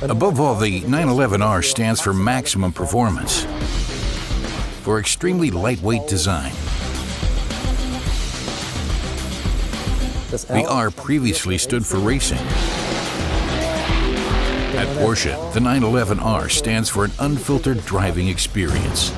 Above all, the 911R stands for maximum performance, for extremely lightweight design. The R previously stood for racing. At Porsche, the 911R stands for an unfiltered driving experience.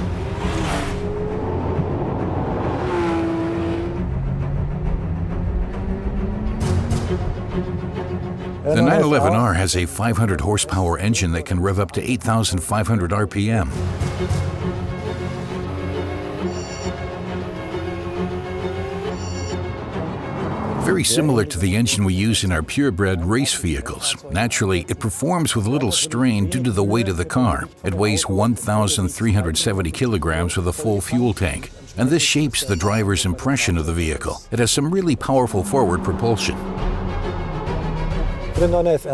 The 911R has a 500 horsepower engine that can rev up to 8,500 RPM. Very similar to the engine we use in our purebred race vehicles. Naturally, it performs with little strain due to the weight of the car. It weighs 1,370 kilograms with a full fuel tank, and this shapes the driver's impression of the vehicle. It has some really powerful forward propulsion.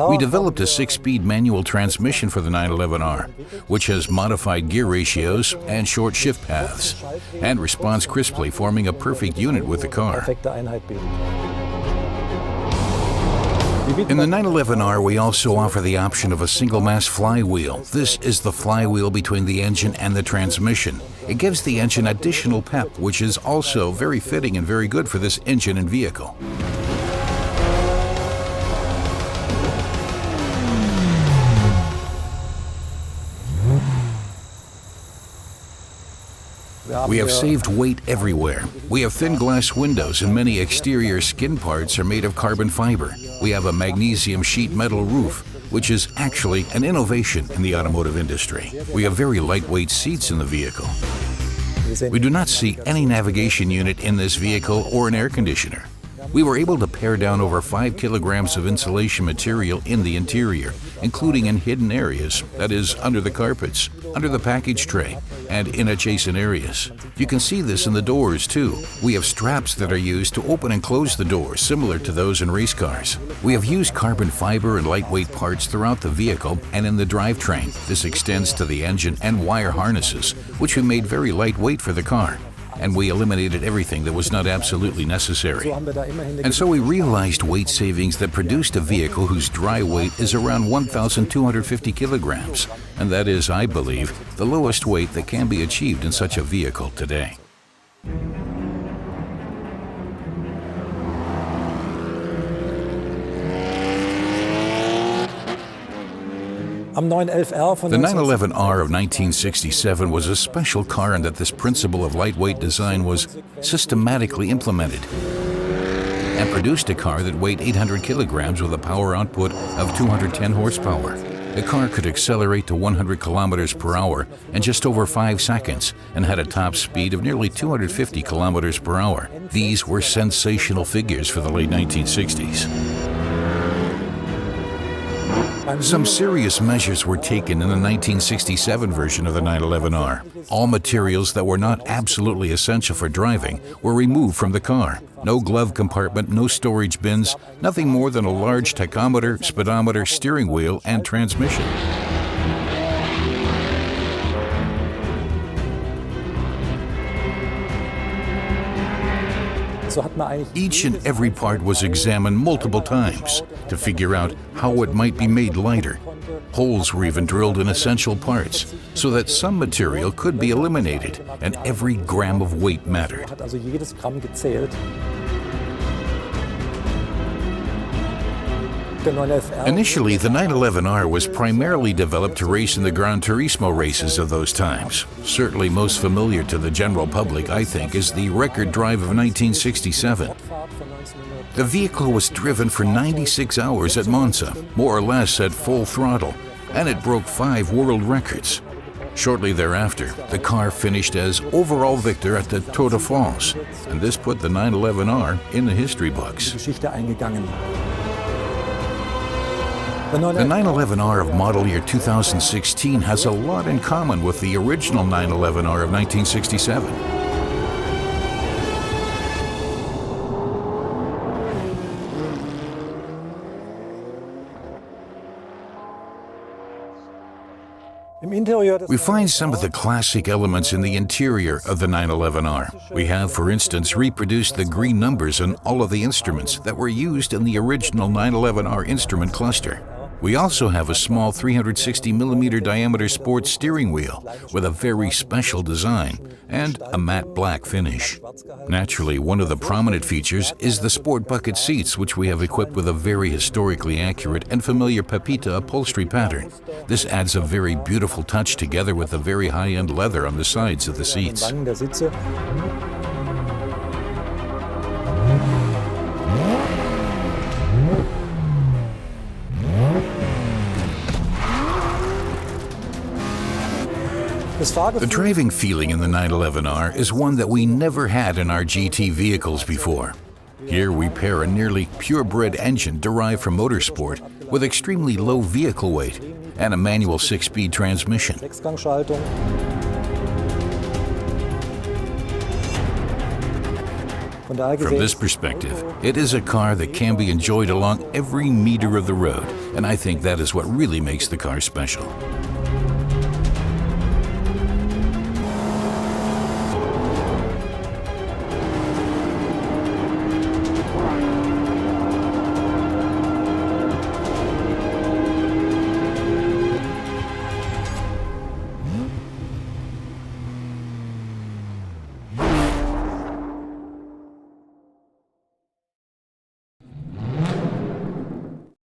We developed a 6-speed manual transmission for the 911R, which has modified gear ratios and short shift paths, and responds crisply, forming a perfect unit with the car. In the 911R, we also offer the option of a single-mass flywheel. This is the flywheel between the engine and the transmission. It gives the engine additional pep, which is also very fitting and very good for this engine and vehicle. We have saved weight everywhere. We have thin glass windows and many exterior skin parts are made of carbon fiber. We have a magnesium sheet metal roof, which is actually an innovation in the automotive industry. We have very lightweight seats in the vehicle. We do not see any navigation unit in this vehicle or an air conditioner. We were able to pare down over 5 kilograms of insulation material in the interior, including in hidden areas, that is, under the carpets, under the package tray, and in adjacent areas. You can see this in the doors too. We have straps that are used to open and close the doors, similar to those in race cars. We have used carbon fiber and lightweight parts throughout the vehicle and in the drivetrain. This extends to the engine and wire harnesses, which we made very lightweight for the car. And we eliminated everything that was not absolutely necessary. And so we realized weight savings that produced a vehicle whose dry weight is around 1,250 kilograms. And that is, I believe, the lowest weight that can be achieved in such a vehicle today. The 911R of 1967 was a special car in that this principle of lightweight design was systematically implemented and produced a car that weighed 800 kilograms with a power output of 210 horsepower. The car could accelerate to 100 kilometers per hour in just over 5 seconds and had a top speed of nearly 250 kilometers per hour. These were sensational figures for the late 1960s. Some serious measures were taken in the 1967 version of the 911R. All materials that were not absolutely essential for driving were removed from the car. No glove compartment, no storage bins, nothing more than a large tachometer, speedometer, steering wheel, and transmission. Each and every part was examined multiple times to figure out how it might be made lighter. Holes were even drilled in essential parts so that some material could be eliminated and every gram of weight mattered. Initially, the 911R was primarily developed to race in the Gran Turismo races of those times. Certainly most familiar to the general public, I think, is the record drive of 1967. The vehicle was driven for 96 hours at Monza, more or less at full throttle, and it broke 5 world records. Shortly thereafter, the car finished as overall victor at the Tour de France, and this put the 911R in the history books. The 911R of model year 2016 has a lot in common with the original 911R of 1967. We find some of the classic elements in the interior of the 911R. We have, for instance, reproduced the green numbers on all of the instruments that were used in the original 911R instrument cluster. We also have a small 360mm diameter sports steering wheel with a very special design and a matte black finish. Naturally, one of the prominent features is the sport bucket seats, which we have equipped with a very historically accurate and familiar Pepita upholstery pattern. This adds a very beautiful touch together with the very high-end leather on the sides of the seats. The driving feeling in the 911R is one that we never had in our GT vehicles before. Here we pair a nearly purebred engine derived from motorsport with extremely low vehicle weight and a manual 6-speed transmission. From this perspective, it is a car that can be enjoyed along every meter of the road, and I think that is what really makes the car special.